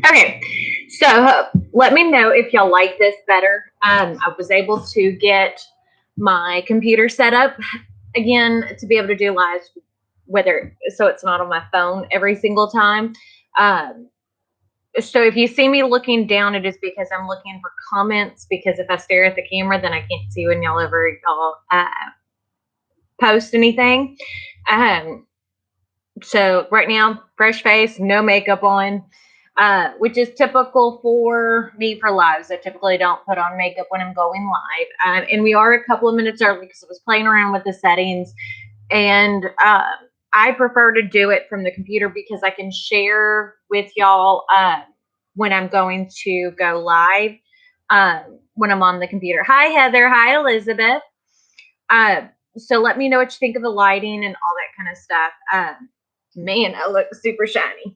Okay, so let me know if y'all like this better. I was able to get my computer set up again to be able to do lives, whether so it's not on my phone every single time. Um, so if you see me looking down, it is because I'm looking for comments. Because if I stare at the camera, then I can't see when y'all post anything. Um, so right now, fresh face, no makeup on, which is typical for me for lives. I typically don't put on makeup when I'm going live. And we are a couple of minutes early because I was playing around with the settings. And I prefer to do it from the computer because I can share with y'all when I'm going to go live when I'm on the computer. Hi, Heather. Hi, Elizabeth. Uh, so let me know what you think of the lighting and all that kind of stuff. Man, I look super shiny.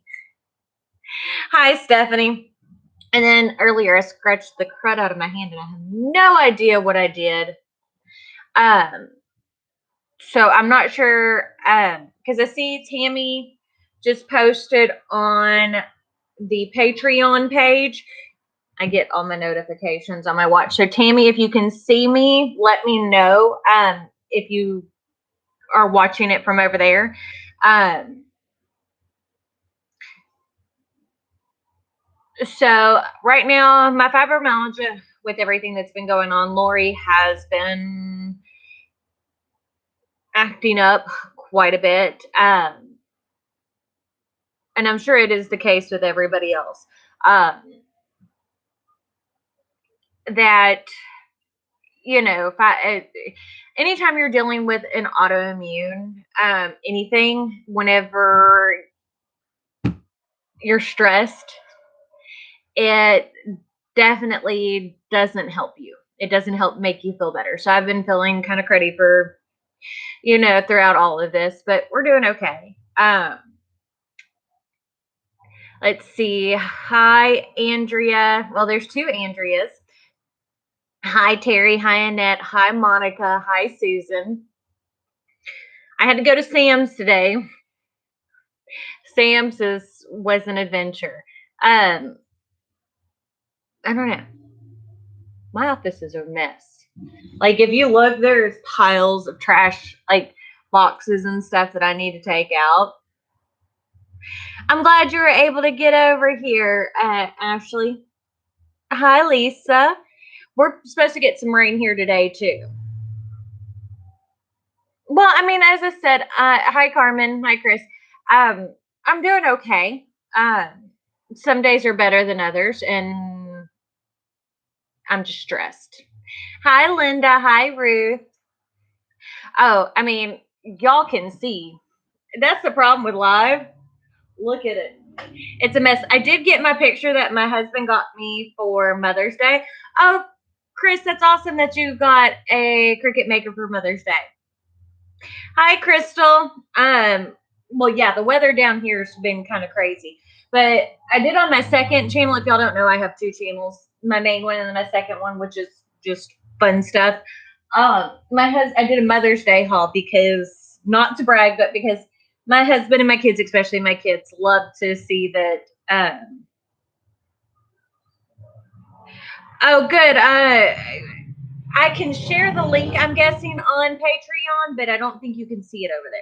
Hi, Stephanie. And then earlier I scratched the crud out of my hand and I have no idea what I did. So I'm not sure because I see Tammy just posted on the Patreon page. I get all my notifications on my watch. So Tammy, if you can see me, let me know if you are watching it from over there. So right now, my fibromyalgia with everything that's been going on, Lori has been acting up quite a bit. And I'm sure it is the case with everybody else. That, you know, anytime you're dealing with an autoimmune, anything, whenever you're stressed, it definitely doesn't help you. It doesn't help make you feel better. So I've been feeling kind of cruddy for, throughout all of this, but we're doing okay. Let's see. Hi, Andrea. Well, there's two Andreas. Hi, Terry. Hi, Annette. Hi, Monica. Hi, Susan. I had to go to Sam's today. Sam's was an adventure. I don't know. My office is a mess. Like, if you look, there's piles of trash, like boxes and stuff that I need to take out. I'm glad you were able to get over here, Ashley. Hi, Lisa. We're supposed to get some rain here today, too. Well, I mean, as I said, hi, Carmen. Hi, Chris. I'm doing okay. Some days are better than others, and I'm just stressed. Hi, Linda. Hi, Ruth. Oh, I mean, y'all can see. That's the problem with live. Look at it. It's a mess. I did get my picture that my husband got me for Mother's Day. Oh, Chris, that's awesome that you got a Cricut maker for Mother's Day. Hi, Crystal. Well, yeah, the weather down here has been kind of crazy. But I did on my second channel. If y'all don't know, I have two channels. My main one and my second one, which is just fun stuff. I did a Mother's Day haul because, not to brag, but because my husband and my kids, especially my kids, love to see that. Oh, good. I can share the link, I'm guessing, on Patreon, but I don't think you can see it over there.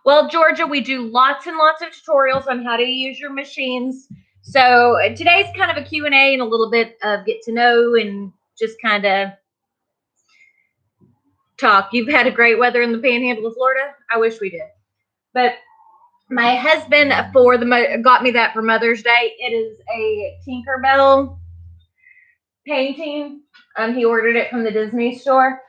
Well, Georgia, we do lots and lots of tutorials on how to use your machines. So today's kind of a Q&A and a little bit of get to know and just kind of talk. You've had a great weather in the Panhandle of Florida. I wish we did. But my husband got me that for Mother's Day. It is a Tinkerbell painting. He ordered it from the Disney store,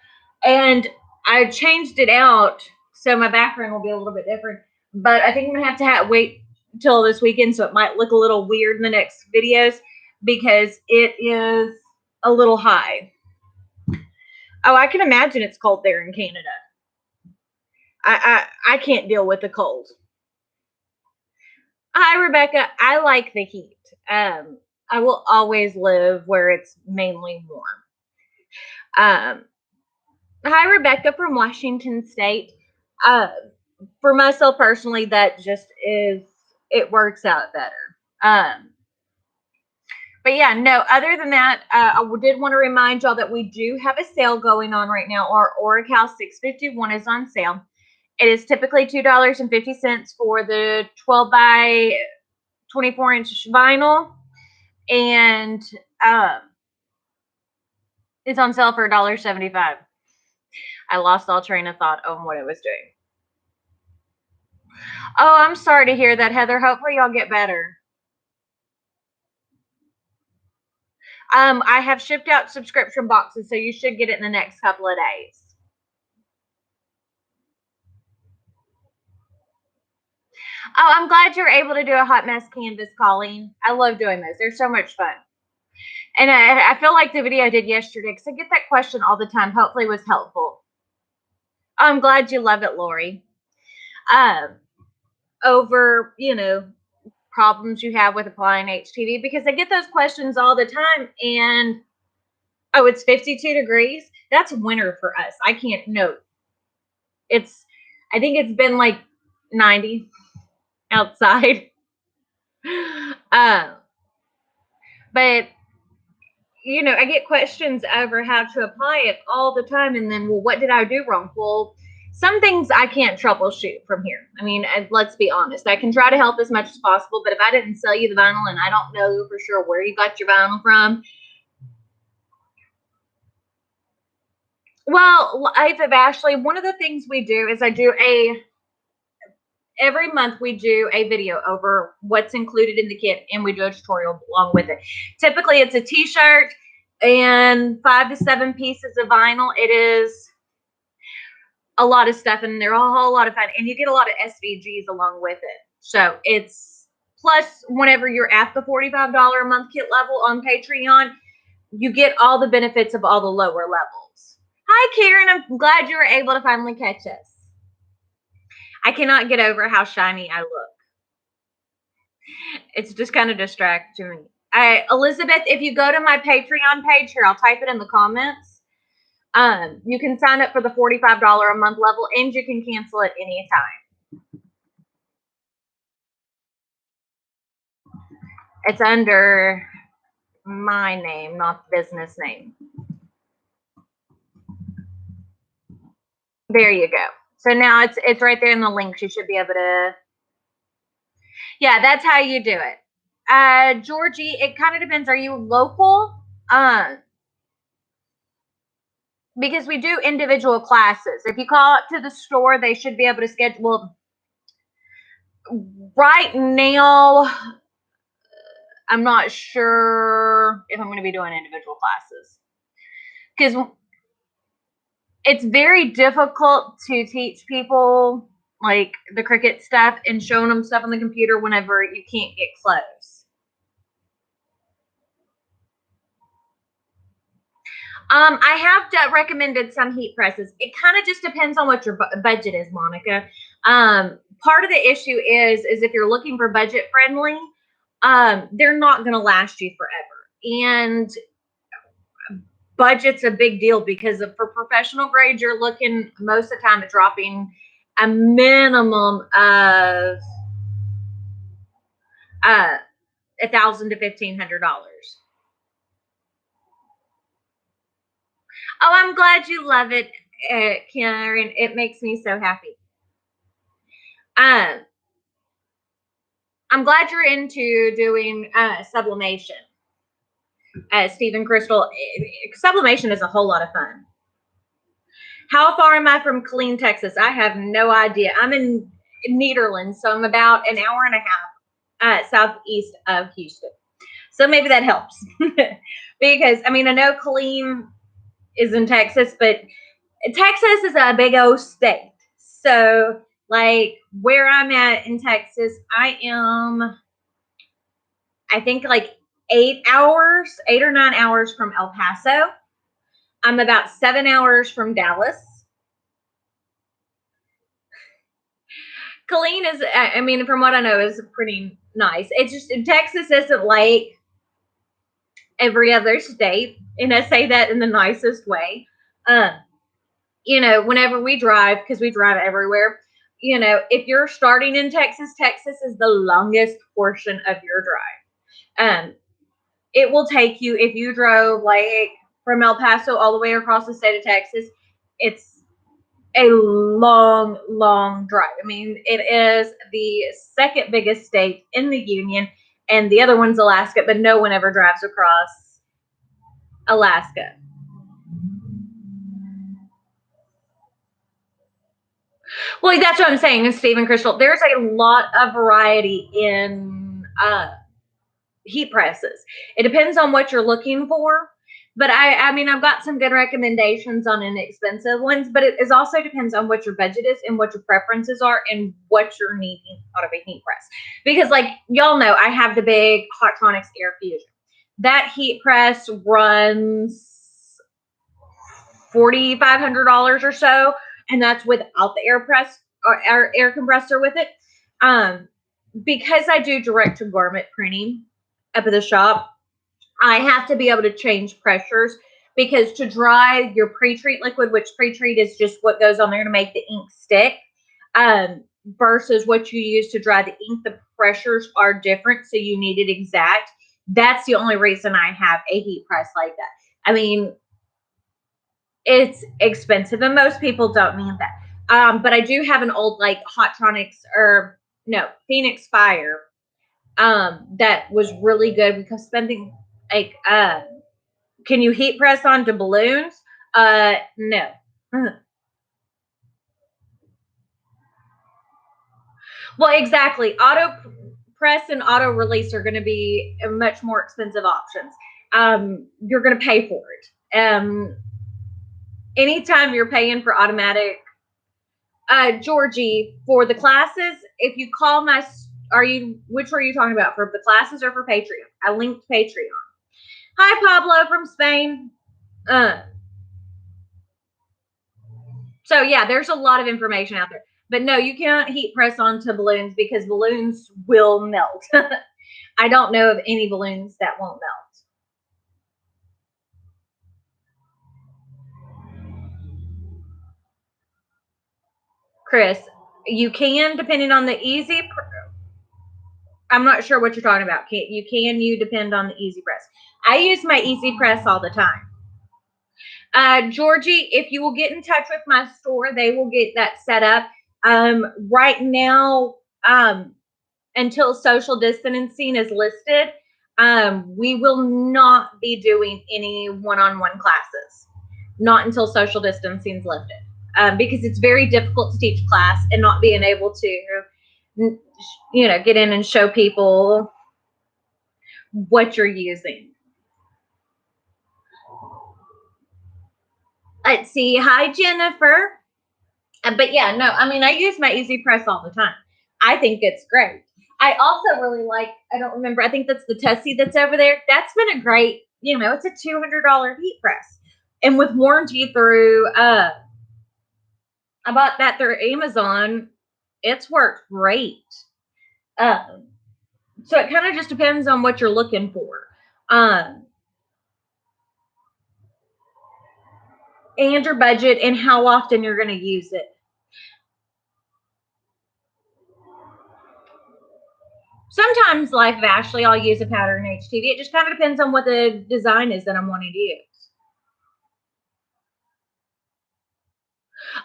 and I changed it out so my background will be a little bit different. But I think I'm gonna have to wait till this weekend, so it might look a little weird in the next videos because it is a little high. Oh, I can imagine it's cold there in Canada. I can't deal with the cold. Hi, Rebecca. I like the heat. I will always live where it's mainly warm. Hi, Rebecca from Washington State. For myself personally, that just is it works out better. But yeah, no, other than that, I did want to remind y'all that we do have a sale going on right now. Our Auric House 651 is on sale. It is typically $2.50 for the 12 by 24-inch vinyl. And it's on sale for $1.75. I lost all train of thought on what it was doing. Oh, I'm sorry to hear that, Heather. Hopefully y'all get better. I have shipped out subscription boxes, so you should get it in the next couple of days. Oh, I'm glad you're able to do a hot mess canvas, Colleen. I love doing those. They're so much fun. And I feel like the video I did yesterday, because I get that question all the time, hopefully was helpful. I'm glad you love it, Lori. Over, problems you have with applying HTV, because I get those questions all the time. And, oh, it's 52 degrees. That's winter for us. I can't, no. I think it's been like 90 outside. But I get questions over how to apply it all the time. And then, well, what did I do wrong? Well, some things I can't troubleshoot from here. I mean, let's be honest. I can try to help as much as possible, but if I didn't sell you the vinyl and I don't know for sure where you got your vinyl from. Well, Life of Ashley, one of the things we do is every month we do a video over what's included in the kit, and we do a tutorial along with it. Typically, it's a t-shirt and 5 to 7 pieces of vinyl. It is a lot of stuff, and they're a whole lot of fun, and you get a lot of SVGs along with it. So it's plus, whenever you're at the $45 a month kit level on Patreon, you get all the benefits of all the lower levels. Hi, Karen. I'm glad you were able to finally catch us. I cannot get over how shiny I look. It's just kind of distracting me. Elizabeth, if you go to my Patreon page here, I'll type it in the comments. You can sign up for the $45 a month level, and you can cancel it anytime. It's under my name, not the business name. There you go. So now it's right there in the links. You should be able to. Yeah, that's how you do it. Georgie, it kind of depends. Are you local? Because we do individual classes. If you call up to the store, they should be able to schedule. Right now, I'm not sure if I'm going to be doing individual classes, because it's very difficult to teach people like the Cricut stuff and showing them stuff on the computer whenever you can't get close. I have recommended some heat presses. It kind of just depends on what your budget is, Monica. Part of the issue is if you're looking for budget friendly, they're not going to last you forever. And budget's a big deal, because for professional grade, you're looking most of the time at dropping a minimum of $1,000 to $1,500. Oh, I'm glad you love it, Karen. It makes me so happy. I'm glad you're into doing sublimation. Stephen Crystal, sublimation is a whole lot of fun. How far am I from Killeen, Texas? I have no idea. I'm in Nederland, so I'm about an hour and a half southeast of Houston. So maybe that helps. Because, I mean, I know Killeen is in Texas, but Texas is a big old state. So, like, where I'm at in Texas, I am, I think, like 8 or 9 hours from El Paso. I'm about 7 hours from Dallas. Killeen is, I mean, from what I know, is pretty nice. It's just, Texas isn't like every other state, and I say that in the nicest way. Whenever we drive, because we drive everywhere, you know, if you're starting in Texas, Texas is the longest portion of your drive. It will take you, if you drove like from El Paso all the way across the state of Texas, it's a long, long drive. I mean, it is the second biggest state in the union, and the other one's Alaska, but no one ever drives across Alaska. Well, that's what I'm saying, Stephen Crystal. There's a lot of variety in heat presses. It depends on what you're looking for. But I mean, I've got some good recommendations on inexpensive ones, but it is also depends on what your budget is and what your preferences are and what you're needing out of a heat press. Because like y'all know, I have the big Hotronix Air Fusion. That heat press runs $4,500 or so, and that's without the air press or air compressor with it. Because I do direct to garment printing up at the shop, I have to be able to change pressures because to dry your pre-treat liquid, which pre-treat is just what goes on there to make the ink stick, versus what you use to dry the ink, the pressures are different, so you need it exact. That's the only reason I have a heat press like that. I mean, it's expensive, and most people don't need that. But I do have an old like Hotronix or no Phoenix Fire that was really good because spending like can you heat press onto balloons? No. Well, exactly. Auto press and auto release are going to be much more expensive options. You're going to pay for it. Anytime you're paying for automatic, Georgie, for the classes, if you call my, which are you talking about, for the classes or for Patreon? I linked Patreon. Hi, Pablo from Spain. So yeah, there's a lot of information out there. But no, you can't heat press onto balloons because balloons will melt. I don't know of any balloons that won't melt. Chris, you can, depending on the easy. I'm not sure what you're talking about. You depend on the easy press. I use my easy press all the time. Georgie, if you will get in touch with my store, they will get that set up. Right now, until social distancing is listed, we will not be doing any one-on-one classes. Not until social distancing is lifted. Because it's very difficult to teach class and not being able to, get in and show people what you're using. Let's see. Hi, Jennifer. But yeah, no, I mean, I use my easy press all the time. I think it's great. I also really like, I don't remember, I think that's the Tussie that's over there. That's been a great, it's a $200 heat press. And with warranty through, I bought that through Amazon. It's worked great. So it kind of just depends on what you're looking for. And your budget and how often you're going to use it. Sometimes, like Ashley, I'll use a pattern HTV. It just kind of depends on what the design is that I'm wanting to use.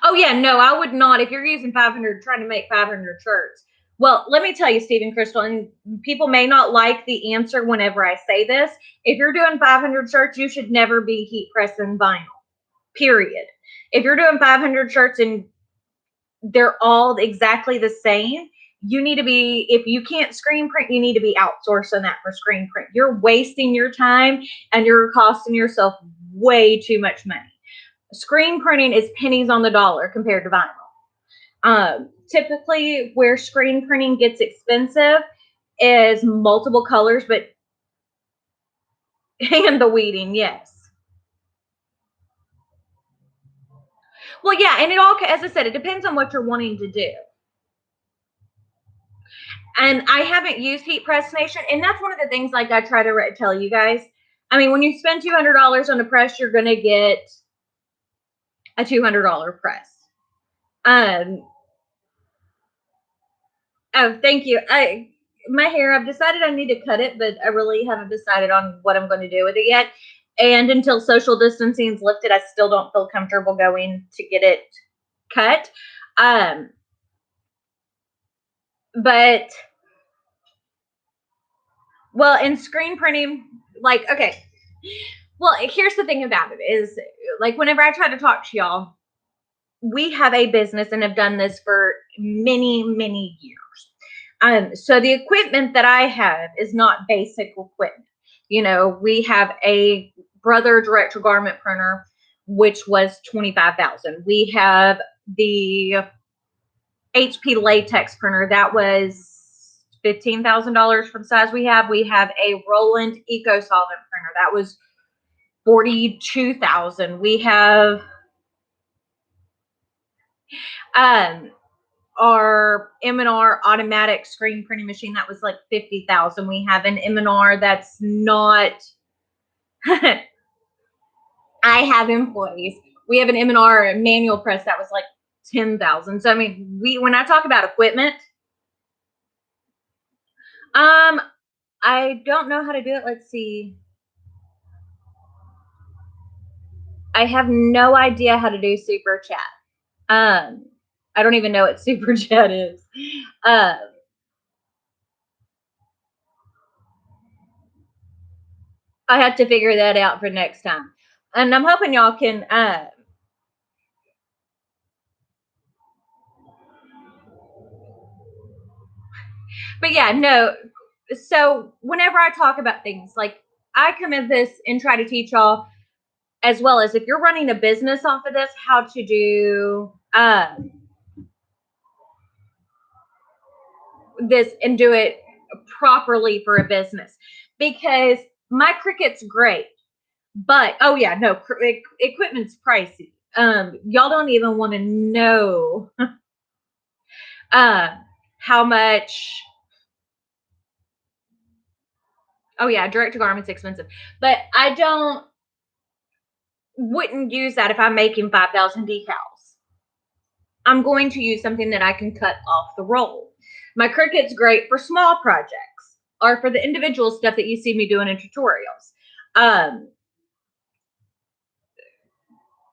Oh, yeah, no, I would not. If you're using 500, trying to make 500 shirts. Well, let me tell you, Stephen Crystal, and people may not like the answer whenever I say this. If you're doing 500 shirts, you should never be heat pressing vinyl, period. If you're doing 500 shirts and they're all exactly the same, you need to be, if you can't screen print, you need to be outsourcing that for screen print. You're wasting your time and you're costing yourself way too much money. Screen printing is pennies on the dollar compared to vinyl. Typically, where screen printing gets expensive is multiple colors, and the weeding, yes. Well, yeah, and it all, as I said, it depends on what you're wanting to do. And I haven't used Heat Press Nation, and that's one of the things like I try to tell you guys. I mean, when you spend $200 on a press, you're going to get a $200 press. Oh, thank you. My hair, I've decided I need to cut it, but I really haven't decided on what I'm going to do with it yet. And until social distancing is lifted, I still don't feel comfortable going to get it cut. Um, but well, in screen printing, like, okay. Well, here's the thing about it is like whenever I try to talk to y'all, we have a business and have done this for many, many years. So the equipment that I have is not basic equipment. You know, we have a Brother direct to garment printer, which was 25,000. We have the HP latex printer that was $15,000 for the size we have. We have a Roland eco solvent printer that was 42,000. We have um our M&R automatic screen printing machine that was like 50,000. We have an M&R that's not I have employees. We have an M&R manual press that was like 10,000. So I mean, when I talk about equipment, I don't know how to do it. Let's see. I have no idea how to do super chat. I don't even know what super chat is. Uh, I have to figure that out for next time. And I'm hoping y'all can but yeah, no. So whenever I talk about things, like I come at this and try to teach y'all, as well as if you're running a business off of this, how to do this and do it properly for a business. Because my Cricut's great, but oh yeah, no, equipment's pricey. Y'all don't even want to know how much. Oh yeah, direct to garment's expensive, but I wouldn't use that if I'm making 5,000 decals. I'm going to use something that I can cut off the roll. My Cricut's great for small projects or for the individual stuff that you see me doing in tutorials.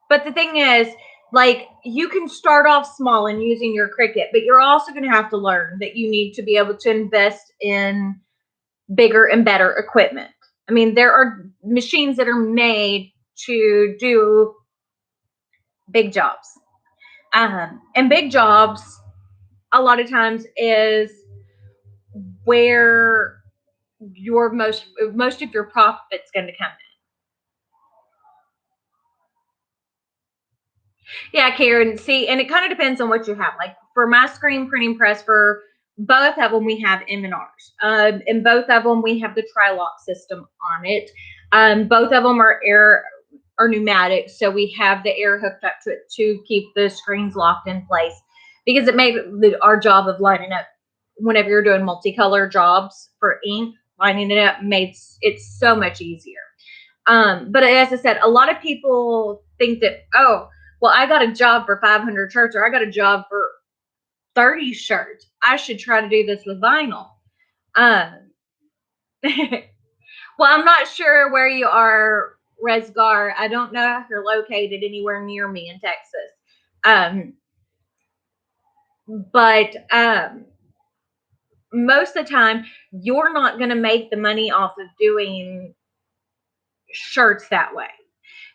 But the thing is, like, you can start off small and using your Cricut, but you're also going to have to learn that you need to be able to invest in bigger and better equipment. I mean, there are machines that are made to do big jobs. And big jobs, a lot of times, is where your most of your profit's going to come in. Yeah, Karen. See, and it kind of depends on what you have. Like for my screen printing press, for both of them, we have M&Rs. And both of them, we have the tri-lock system on it. Both of them are air or pneumatic, so we have the air hooked up to it to keep the screens locked in place. Because it made our job of lining up whenever you're doing multicolor jobs for ink, lining it up made it so much easier. But as I said, a lot of people think that, oh, well, I got a job for 500 shirts or I got a job for 30 shirts. I should try to do this with vinyl. Well, I'm not sure where you are, Resgar. I don't know if you're located anywhere near me in Texas. But most of the time, you're not going to make the money off of doing shirts that way.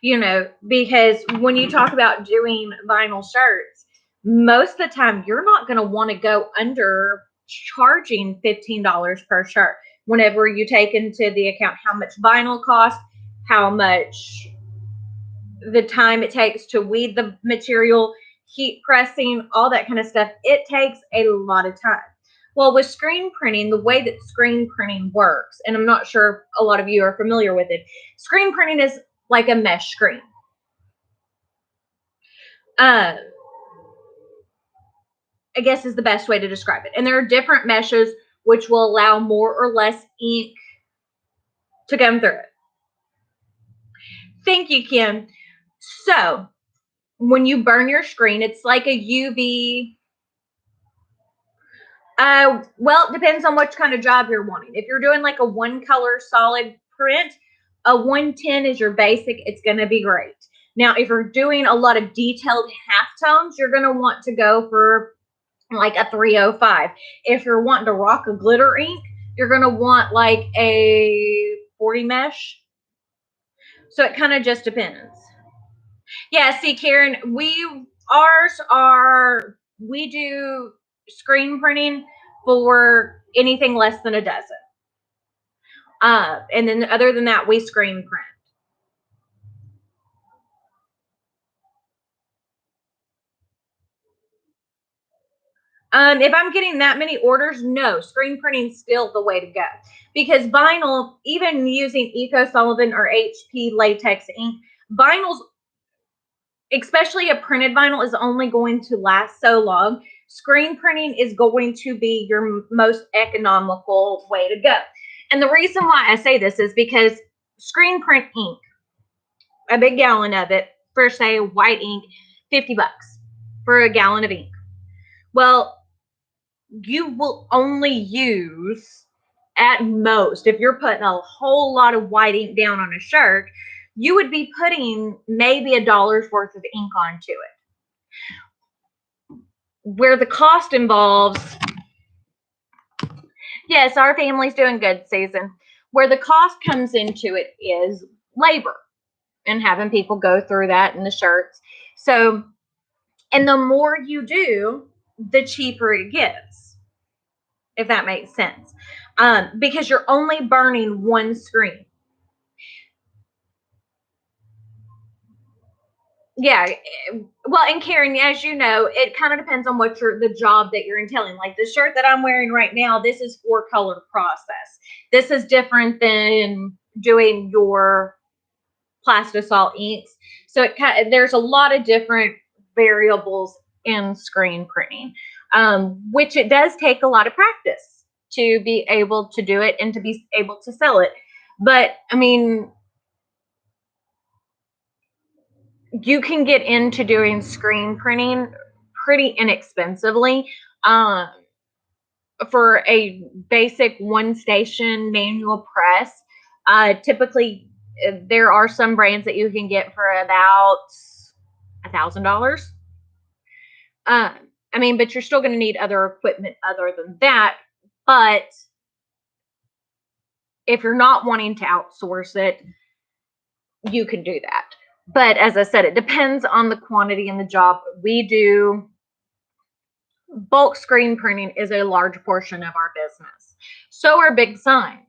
You know, because when you talk about doing vinyl shirts, most of the time you're not going to want to go under charging $15 per shirt whenever you take into the account how much vinyl costs, how much the time it takes to weed the material, heat pressing, all that kind of stuff. It takes a lot of time. Well, with screen printing, the way that screen printing works, and I'm not sure if a lot of you are familiar with it, screen printing is like a mesh screen. I guess is the best way to describe it. And there are different meshes which will allow more or less ink to come through it. Thank you, Kim. So when you burn your screen, it's like a UV Well, it depends on what kind of job you're wanting. If you're doing like a one color solid print, a 110 is your basic. It's going to be great. Now, if you're doing a lot of detailed halftones, you're going to want to go for like a 305. If you're wanting to rock a glitter ink, you're going to want like a 40 mesh. So it kind of just depends. Yeah, see, Karen, we do screen printing for anything less than a dozen. And then other than that, we screen print. If I'm getting that many orders, no, screen printing is still the way to go. Because vinyl, even using Eco Sullivan or HP latex ink, vinyls, especially a printed vinyl, is only going to last so long. Screen printing is going to be your most economical way to go. And the reason why I say this is because screen print ink, a big gallon of it, for say white ink, $50 for a gallon of ink. Well, you will only use at most, if you're putting a whole lot of white ink down on a shirt, you would be putting maybe $1 worth of ink onto it. Where the cost involves, yes, our family's doing good, Susan. Where the cost comes into it is labor and having people go through that in the shirts. So, and the more you do, the cheaper it gets, if that makes sense. Because you're only burning one screen. Yeah. Well, and Karen, as you know, it kind of depends on what the job that you're entailing. Like the shirt that I'm wearing right now, this is 4-color process. This is different than doing your plastisol inks. So there's a lot of different variables in screen printing, which it does take a lot of practice to be able to do it and to be able to sell it. But I mean, you can get into doing screen printing pretty inexpensively. For a basic one station manual press, typically there are some brands that you can get for about $1,000. I mean, but you're still going to need other equipment other than that. But if you're not wanting to outsource it, you can do that. But as I said, it depends on the quantity and the job. We do bulk screen printing is a large portion of our business. So are big signs.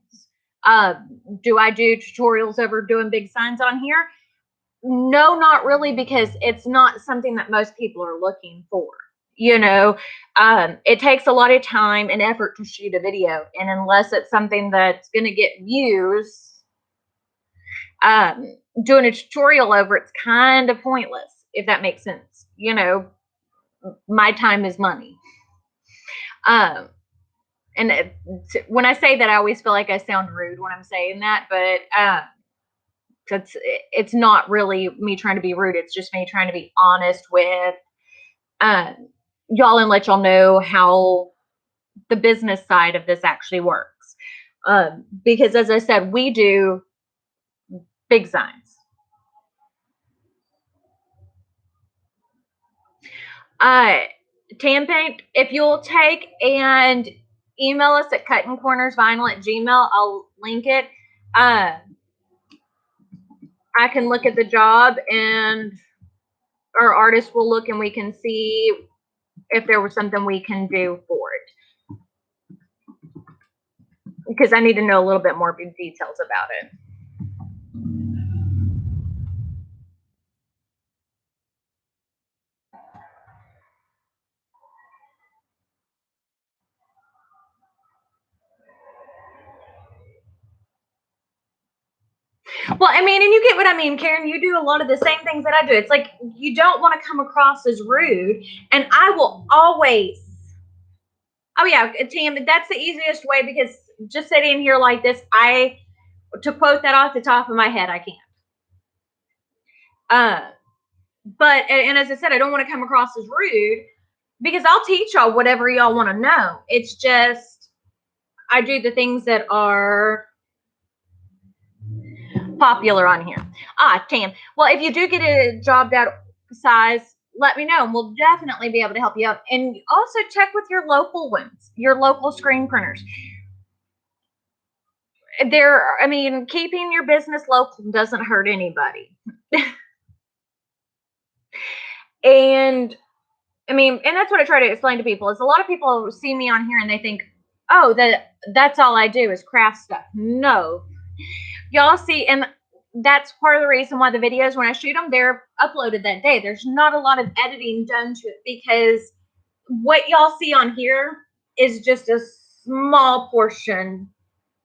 Do I do tutorials over doing big signs on here? No, not really, because it's not something that most people are looking for. You know, it takes a lot of time and effort to shoot a video, and unless it's something that's going to get views, doing a tutorial over it's kind of pointless, if that makes sense. You know, my time is money. And when I say that, I always feel like I sound rude when I'm saying that, but it's not really me trying to be rude. It's just me trying to be honest with y'all and let y'all know how the business side of this actually works. Because as I said, we do big signs. Tan paint, if you'll take and email us at cuttincornersvinyl@gmail.com, I'll link it. I can look at the job and our artist will look and we can see if there was something we can do for it. Because I need to know a little bit more details about it. Well, I mean, and you get what I mean, Karen. You do a lot of the same things that I do. It's like you don't want to come across as rude, and I will always. Oh yeah, Tam, that's the easiest way because just sitting here like this, to quote that off the top of my head, I can't. But and as I said, I don't want to come across as rude. because I'll teach y'all whatever y'all want to know. It's just I do the things that are popular on here. Tam. Well, if you do get a job that size, let me know, and we'll definitely be able to help you out. And also check with your local ones, your local screen printers. I mean, keeping your business local doesn't hurt anybody. And I mean, and that's what I try to explain to people is a lot of people see me on here and they think, oh, that's all I do is craft stuff. No, y'all see, and that's part of the reason why the videos, when I shoot them, they're uploaded that day. There's not a lot of editing done to it because what y'all see on here is just a small portion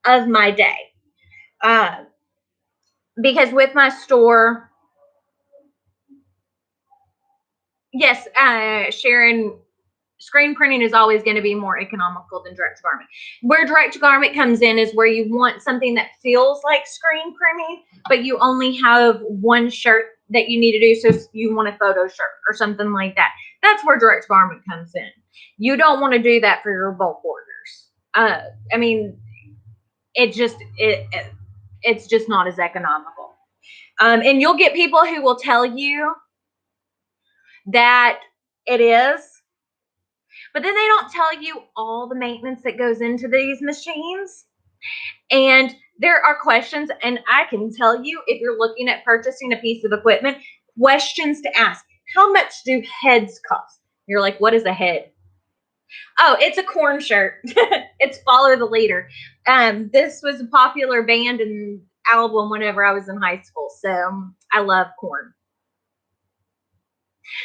of my day. Because with my store, yes, Sharon, screen printing is always going to be more economical than direct to garment. Where direct to garment comes in is where you want something that feels like screen printing, but you only have one shirt that you need to do. So you want a photo shirt or something like that. That's where direct to garment comes in. You don't want to do that for your bulk orders. I mean, it's just not as economical. And you'll get people who will tell you that it is, but then they don't tell you all the maintenance that goes into these machines. And there are questions, and I can tell you, if you're looking at purchasing a piece of equipment, questions to ask. How much do heads cost? You're like, what is a head? Oh, it's a corn shirt. It's Follow the Leader. This was a popular band and album whenever I was in high school. So I love corn.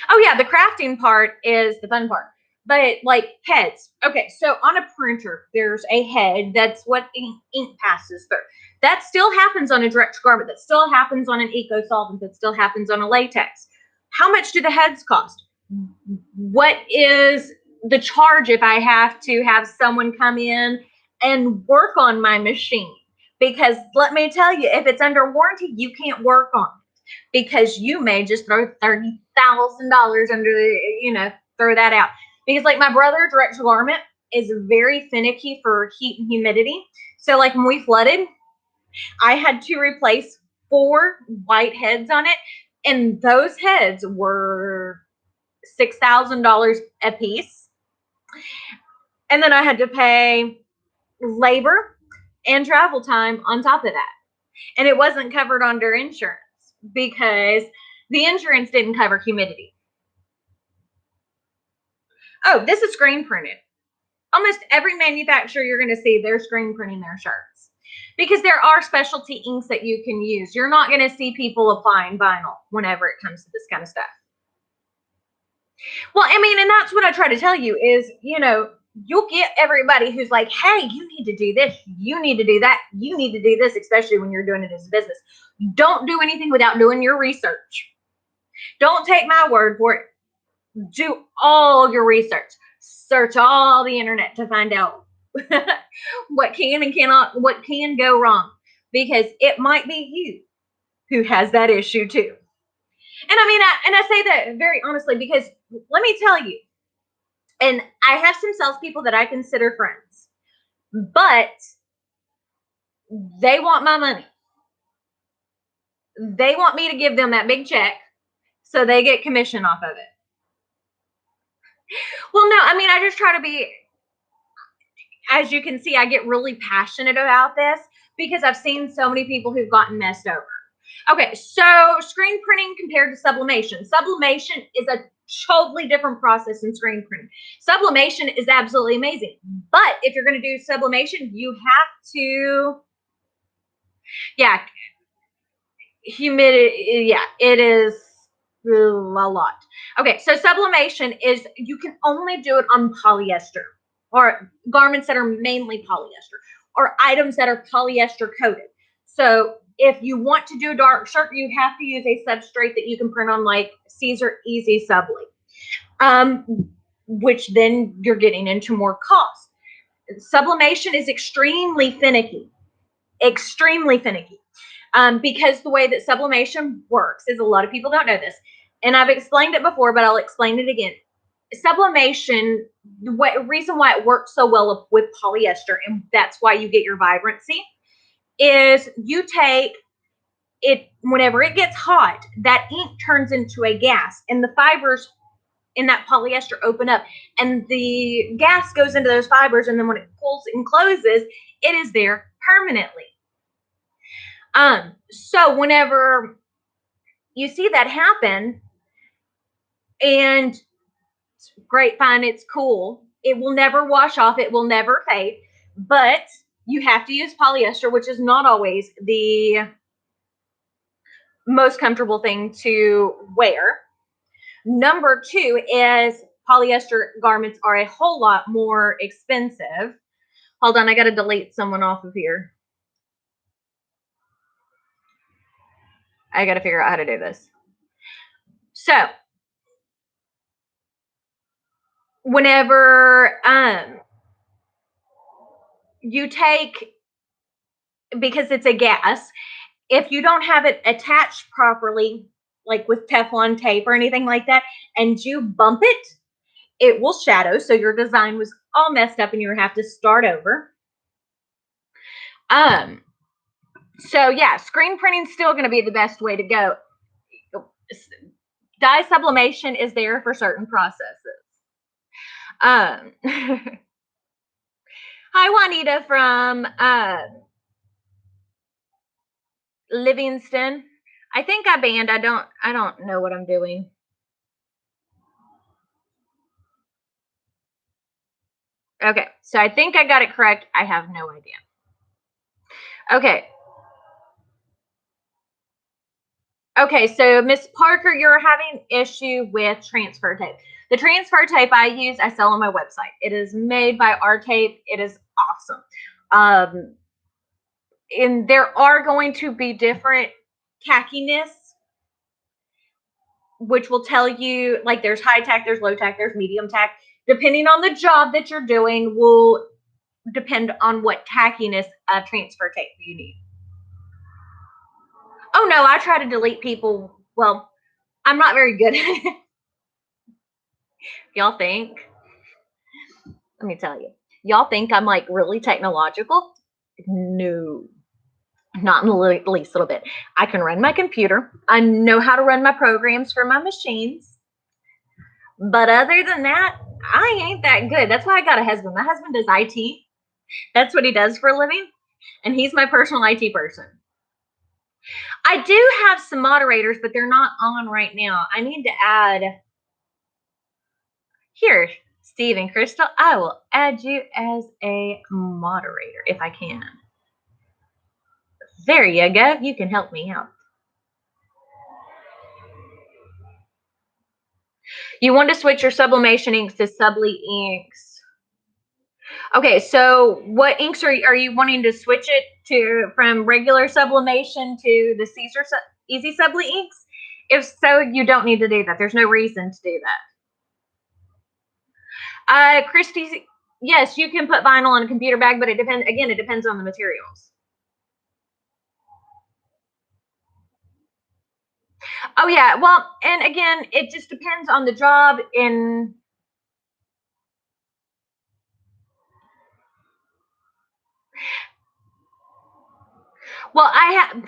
Oh yeah, the crafting part is the fun part. But like heads. Okay, so on a printer, there's a head. That's what ink passes through. That still happens on a direct garment. That still happens on an eco solvent. That still happens on a latex. How much do the heads cost? What is the charge if I have to have someone come in and work on my machine? Because let me tell you, if it's under warranty, you can't work on it because you may just throw $30,000 under the, throw that out. Because like my brother, direct to garment, is very finicky for heat and humidity. So like when we flooded, I had to replace 4 white heads on it, and those heads were $6,000 a piece. And then I had to pay labor and travel time on top of that. And it wasn't covered under insurance because the insurance didn't cover humidity. Oh, this is screen printed. Almost every manufacturer you're going to see, they're screen printing their shirts because there are specialty inks that you can use. You're not going to see people applying vinyl whenever it comes to this kind of stuff. Well, I mean, and that's what I try to tell you is, you'll get everybody who's like, hey, you need to do this. You need to do that. You need to do this, especially when you're doing it as a business. Don't do anything without doing your research. Don't take my word for it. Do all your research. Search all the internet to find out what can and cannot, what can go wrong, because it might be you who has that issue too. And I mean, I say that very honestly because let me tell you, and I have some salespeople that I consider friends, but they want my money. They want me to give them that big check so they get commission off of it. Well, no, I mean, I just try to be, as you can see, I get really passionate about this because I've seen so many people who've gotten messed over. Okay, so screen printing compared to sublimation. Sublimation is a totally different process than screen printing. Sublimation is absolutely amazing. But if you're going to do sublimation, you have to, humidity, it is a lot. Okay, so sublimation is you can only do it on polyester or garments that are mainly polyester or items that are polyester coated. So if you want to do a dark shirt, you have to use a substrate that you can print on like Caesar Easy Subli, which then you're getting into more cost. Sublimation is extremely finicky, because the way that sublimation works is a lot of people don't know this, and I've explained it before, but I'll explain it again. sublimation, the reason why it works so well with polyester, and that's why you get your vibrancy, is you take it, whenever it gets hot, that ink turns into a gas, and the fibers in that polyester open up, and the gas goes into those fibers, and then when it pulls and closes, it is there permanently. So whenever you see that happen, and it's great, fine, it's cool, it will never wash off, it will never fade, but you have to use polyester, which is not always the most comfortable thing to wear. Number two is polyester garments are a whole lot more expensive. Hold on, I got to delete someone off of here. I got to figure out how to do this. So, whenever you take, because it's a gas, if you don't have it attached properly, like with Teflon tape or anything like that, and you bump it, it will shadow. So your design was all messed up and you have to start over. So yeah, screen printing is still going to be the best way to go. Dye sublimation is there for certain processes. Hi Juanita from Livingston. I think I banned. I don't know what I'm doing. Okay, so I think I got it correct. I have no idea. Okay. Okay, so Miss Parker, you're having issue with transfer tape. The transfer tape I use, I sell on my website. It is made by R Tape. It is awesome. And there are going to be different tackiness, which will tell you, like, there's high tack, there's low tack, there's medium tack. Depending on the job that you're doing will depend on what tackiness of transfer tape you need. Oh no, I try to delete people. Well, I'm not very good at it. Y'all think? Let me tell you. Y'all think I'm like really technological? No, not in the least little bit. I can run my computer. I know how to run my programs for my machines. But other than that, I ain't that good. That's why I got a husband. My husband does IT. That's what he does for a living. And he's my personal IT person. I do have some moderators, but they're not on right now. I need to add. Here, Steve and Crystal, I will add you as a moderator if I can. There you go. You can help me out. You want to switch your sublimation inks to Subli inks. Okay, so what inks are you wanting to switch it to from regular sublimation to the Caesar Easy Subli inks? If so, you don't need to do that. There's no reason to do that. Christy, yes, you can put vinyl on a computer bag, but it depends. Again, it depends on the materials. Oh yeah, well, and again, it just depends on the job. Well, I have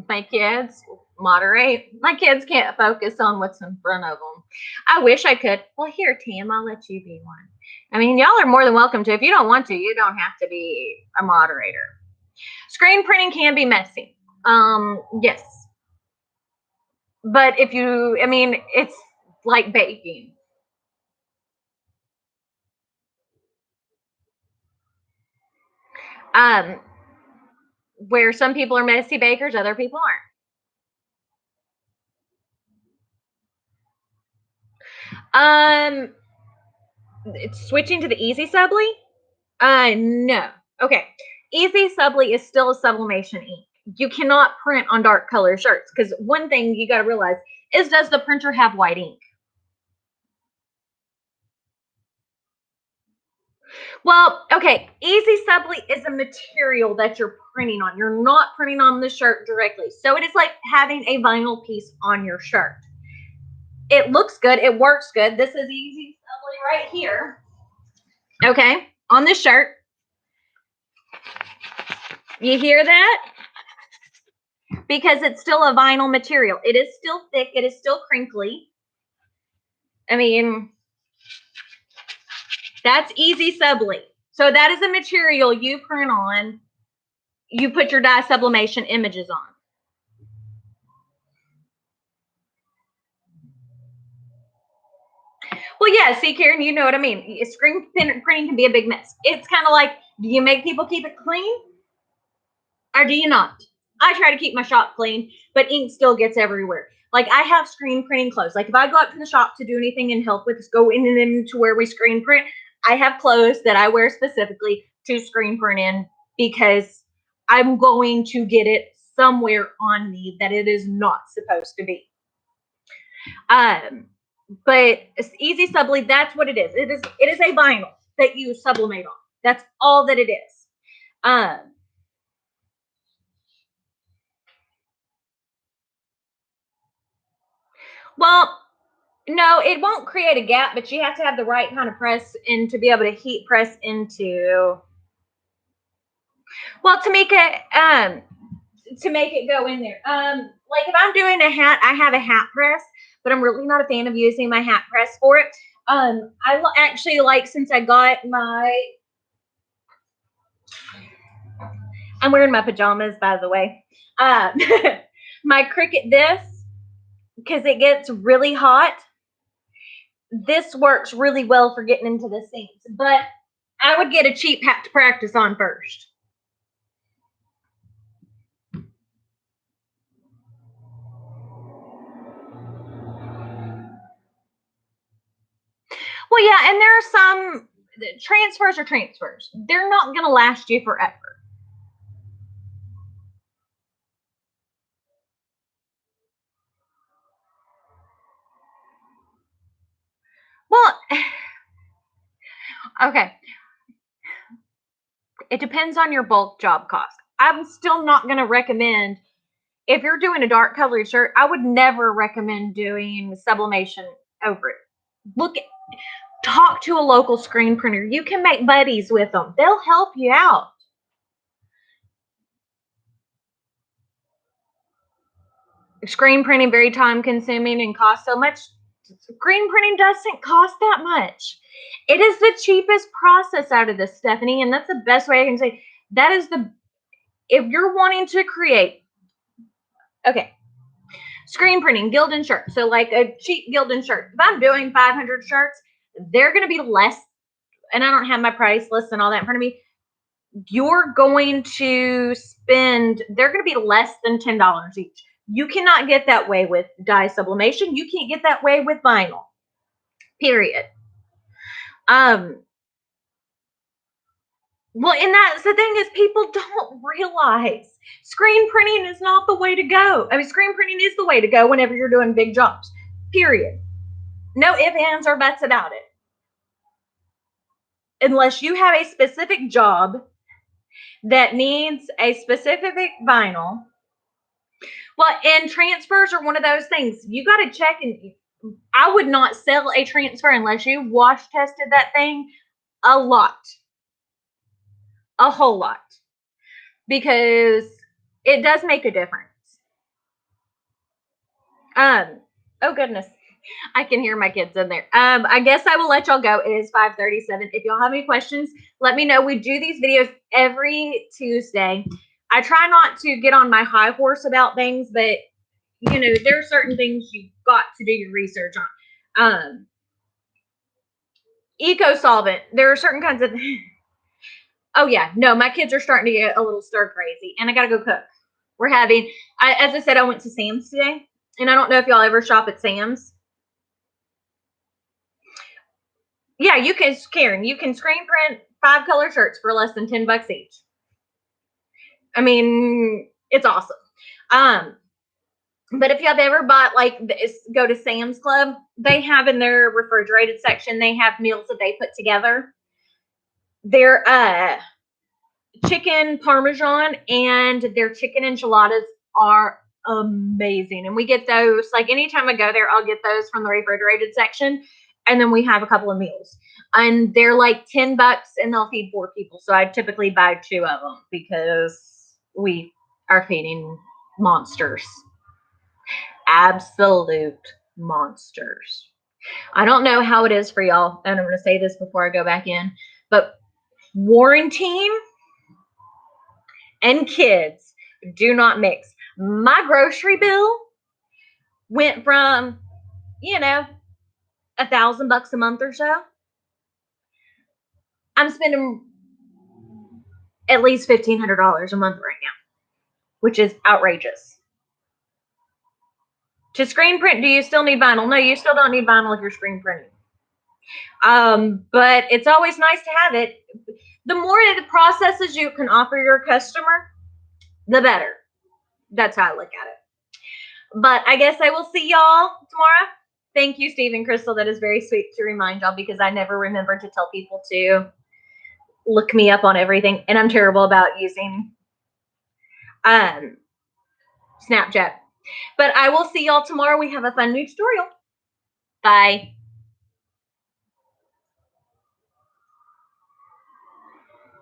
my kids moderate. My kids can't focus on what's in front of them. I wish I could. Well, here, Tim, I'll let you be one. I mean, y'all are more than welcome to. If you don't want to, you don't have to be a moderator. Screen printing can be messy. Yes. But if you, I mean, it's like baking. Where some people are messy bakers, other people aren't. It's switching to the Easy Subli? No. Okay. Easy Subli is still a sublimation ink. You cannot print on dark color shirts because one thing you got to realize is, does the printer have white ink? Well, okay. Easy Subli is a material that you're printing on. You're not printing on the shirt directly. So it is like having a vinyl piece on your shirt. It looks good. It works good. This is easy right here. Okay, on this shirt. You hear that? Because it's still a vinyl material. It is still thick. It is still crinkly. I mean, that's easy subli. So that is a material you print on. You put your dye sublimation images on. Well, yeah, see, Karen, you know what I mean. Screen printing can be a big mess. It's kind of like, do you make people keep it clean? Or do you not? I try to keep my shop clean, but ink still gets everywhere. Like, I have screen printing clothes. Like, if I go out to the shop to do anything and help with go in and into where we screen print, I have clothes that I wear specifically to screen print in because I'm going to get it somewhere on me that it is not supposed to be. But easy subli, that's what it is. It is a vinyl that you sublimate on. That's all that it is. Well, no, it won't create a gap, but you have to have the right kind of press and to be able to heat press into. Well, to make it go in there. Like if I'm doing a hat, I have a hat press, but I'm really not a fan of using my hat press for it. I actually like, since I got my, I'm wearing my pajamas, by the way. My Cricut this, because it gets really hot. This works really well for getting into the seams, but I would get a cheap hat to practice on first. Well, yeah, and there are some transfers are transfers. They're not going to last you forever. Well, okay. It depends on your bulk job cost. I'm still not going to recommend, if you're doing a dark colored shirt, I would never recommend doing sublimation over it. Talk to a local screen printer. You can make buddies with them. They'll help you out. Screen printing very time consuming and costs so much. Screen printing doesn't cost that much. It is the cheapest process out of this, Stephanie, and that's the best way I can say. That is if you're wanting to create, okay, screen printing, Gildan shirt. So like a cheap Gildan shirt. If I'm doing 500 shirts, they're going to be less, and I don't have my price list and all that in front of me. You're going to spend, they're going to be less than $10 each. You cannot get that way with dye sublimation. You can't get that way with vinyl. Period. Well, and that's the thing, is people don't realize screen printing is not the way to go. I mean, screen printing is the way to go whenever you're doing big jobs. Period. No ifs, ands, or buts about it. Unless you have a specific job that needs a specific vinyl. Well, and transfers are one of those things. You got to check, and I would not sell a transfer unless you wash tested that thing a lot. A whole lot. Because it does make a difference. Oh goodness. I can hear my kids in there. I guess I will let y'all go. It is 5:37. If y'all have any questions, let me know. We do these videos every Tuesday. I try not to get on my high horse about things, but you know, there are certain things you've got to do your research on. Eco solvent. There are certain kinds of. Oh yeah, no, my kids are starting to get a little stir crazy, and I gotta go cook. We're having, as I said, I went to Sam's today, and I don't know if y'all ever shop at Sam's. Yeah, you can, Karen, you can screen print 5 color shirts for less than $10 each. I mean, it's awesome. But if y'all have ever bought, like, go to Sam's Club, they have in their refrigerated section, they have meals that they put together. Their chicken parmesan and their chicken enchiladas are amazing. And we get those, like anytime I go there, I'll get those from the refrigerated section. And then we have a couple of meals. And they're like $10 and they'll feed 4 people. So I typically buy 2 of them because we are feeding monsters. Absolute monsters. I don't know how it is for y'all, and I'm going to say this before I go back in, but quarantine and kids do not mix. My grocery bill went from, $1,000 a month or so. I'm spending at least $1,500 a month right now, which is outrageous. To screen print, do you still need vinyl? No, you still don't need vinyl if you're screen printing. But it's always nice to have it. The more the processes you can offer your customer, the better. That's how I look at it. But I guess I will see y'all tomorrow. Thank you, Steve and Crystal. That is very sweet to remind y'all because I never remember to tell people to look me up on everything. And I'm terrible about using Snapchat. But I will see y'all tomorrow. We have a fun new tutorial. Bye.